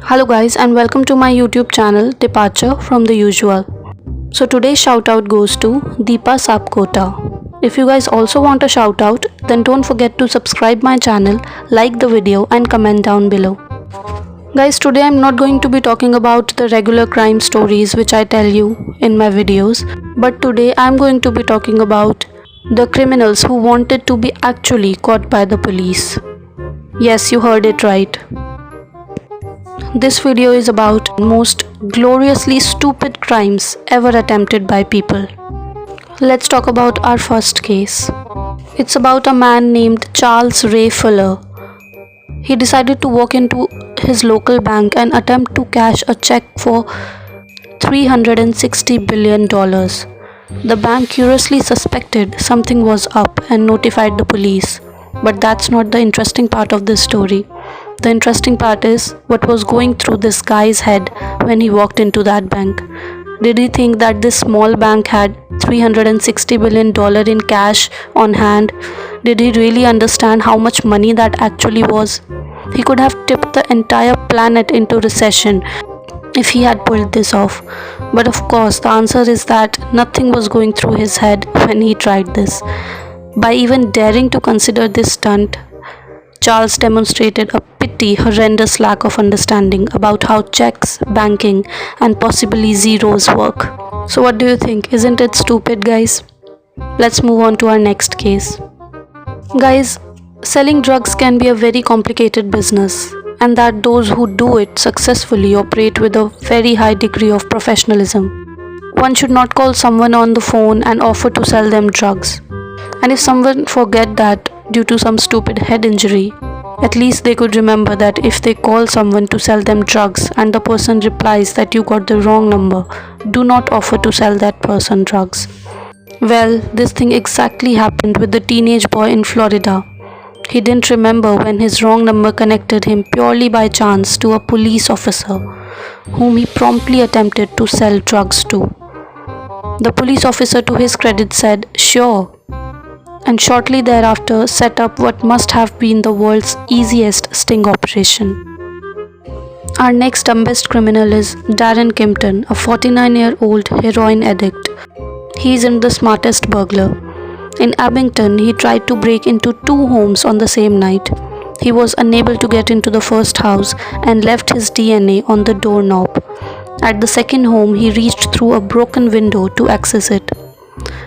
Hello guys and welcome to my YouTube channel Departure from the Usual. So today's shout out goes to Deepa Sapkota. If you guys also want a shout out, then don't forget to subscribe my channel, like the video and comment down below. Guys, today I'm not going to be talking about the regular crime stories which I tell you in my videos, but today I'm going to be talking about the criminals who wanted to be actually caught by the police. Yes, you heard it right. This video is about most gloriously stupid crimes ever attempted by people. Let's talk about our first case. It's about a man named Charles Ray Fuller. He decided to walk into his local bank and attempt to cash a check for $360 billion. The bank curiously suspected something was up and notified the police. But that's not the interesting part of this story. The interesting part is what was going through this guy's head when he walked into that bank. Did he think that this small bank had $360 billion in cash on hand? Did he really understand how much money that actually was? He could have tipped the entire planet into recession if he had pulled this off. But of course, the answer is that nothing was going through his head when he tried this. By even daring to consider this stunt, Charles demonstrated a horrendous lack of understanding about how checks, banking, and possibly zeros work. So what do you think? Isn't it stupid, guys? Let's move on to our next case. Guys, selling drugs can be a very complicated business, and that those who do it successfully operate with a very high degree of professionalism. One should not call someone on the phone and offer to sell them drugs. And if someone forget that due to some stupid head injury, at least they could remember that if they call someone to sell them drugs and the person replies that you got the wrong number, do not offer to sell that person drugs. Well, this thing exactly happened with the teenage boy in Florida. He didn't remember when his wrong number connected him purely by chance to a police officer, whom he promptly attempted to sell drugs to. The police officer, to his credit, said, "Sure," and shortly thereafter set up what must have been the world's easiest sting operation. Our next dumbest criminal is Darren Kimpton, a 49-year-old heroin addict. He isn't the smartest burglar. In Abington, he tried to break into 2 homes on the same night. He was unable to get into the first house and left his DNA on the doorknob. At the second home, he reached through a broken window to access it.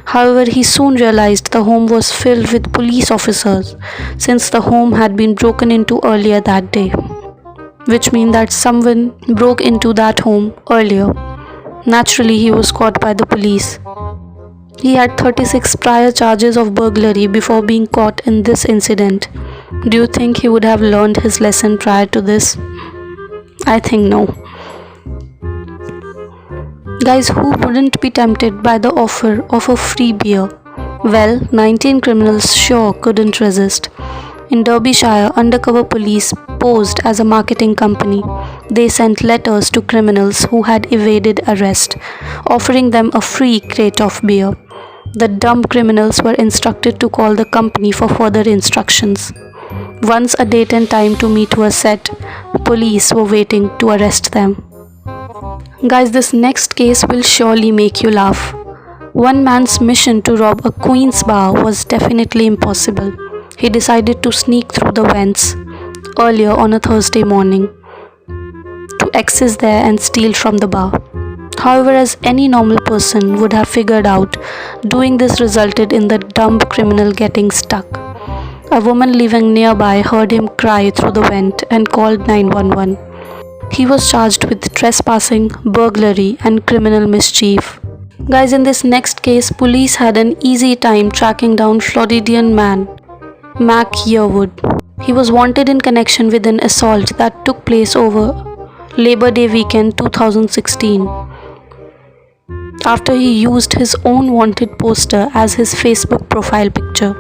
However, he soon realized the home was filled with police officers since the home had been broken into earlier that day, which means that someone broke into that home earlier. Naturally, he was caught by the police. He had 36 prior charges of burglary before being caught in this incident. Do you think he would have learned his lesson prior to this? I think no. Guys, who wouldn't be tempted by the offer of a free beer? Well, 19 criminals sure couldn't resist. In Derbyshire, undercover police posed as a marketing company. They sent letters to criminals who had evaded arrest, offering them a free crate of beer. The dumb criminals were instructed to call the company for further instructions. Once a date and time to meet was set, police were waiting to arrest them. Guys, this next case will surely make you laugh. One man's mission to rob a Queen's bar was definitely impossible. He decided to sneak through the vents earlier on a Thursday morning to access there and steal from the bar. However, as any normal person would have figured out, doing this resulted in the dumb criminal getting stuck. A woman living nearby heard him cry through the vent and called 911. He was charged with trespassing, burglary, and criminal mischief. Guys, in this next case, police had an easy time tracking down Floridian man Mac Yearwood. He was wanted in connection with an assault that took place over Labor Day weekend 2016. After he used his own wanted poster as his Facebook profile picture.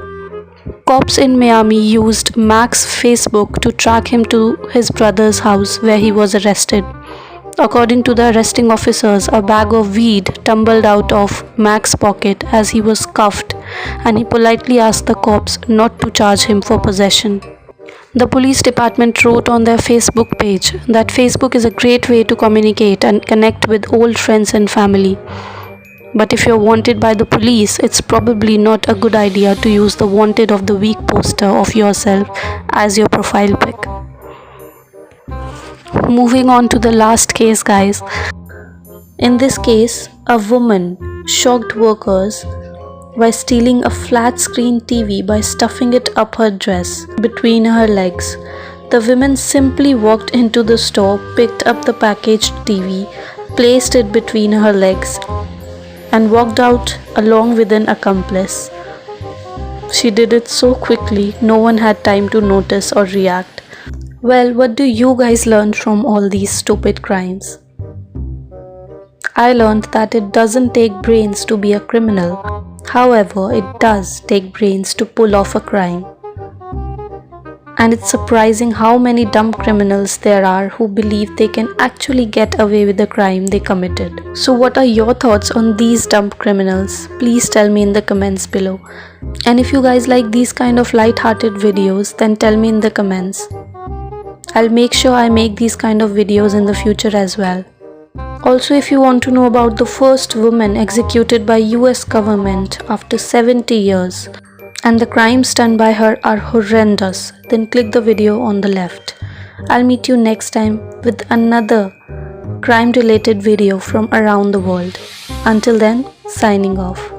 Cops in Miami used Mac's Facebook to track him to his brother's house where he was arrested. According to the arresting officers, a bag of weed tumbled out of Mac's pocket as he was cuffed, and he politely asked the cops not to charge him for possession. The police department wrote on their Facebook page that Facebook is a great way to communicate and connect with old friends and family. But if you're wanted by the police, it's probably not a good idea to use the wanted of the week poster of yourself as your profile pic. Moving on to the last case, guys. In this case, a woman shocked workers by stealing a flat screen TV by stuffing it up her dress between her legs. The woman simply walked into the store, picked up the packaged TV, placed it between her legs, and walked out along with an accomplice. She did it so quickly, no one had time to notice or react. Well, what do you guys learn from all these stupid crimes? I learned that it doesn't take brains to be a criminal. However, it does take brains to pull off a crime. And it's surprising how many dumb criminals there are who believe they can actually get away with the crime they committed. So what are your thoughts on these dumb criminals? Please tell me in the comments below. And if you guys like these kind of light-hearted videos, then tell me in the comments. I'll make sure I make these kind of videos in the future as well. Also, if you want to know about the first woman executed by US government after 70 years, and the crimes done by her are horrendous, then click the video on the left. I'll meet you next time with another crime related video from around the world. Until then, signing off.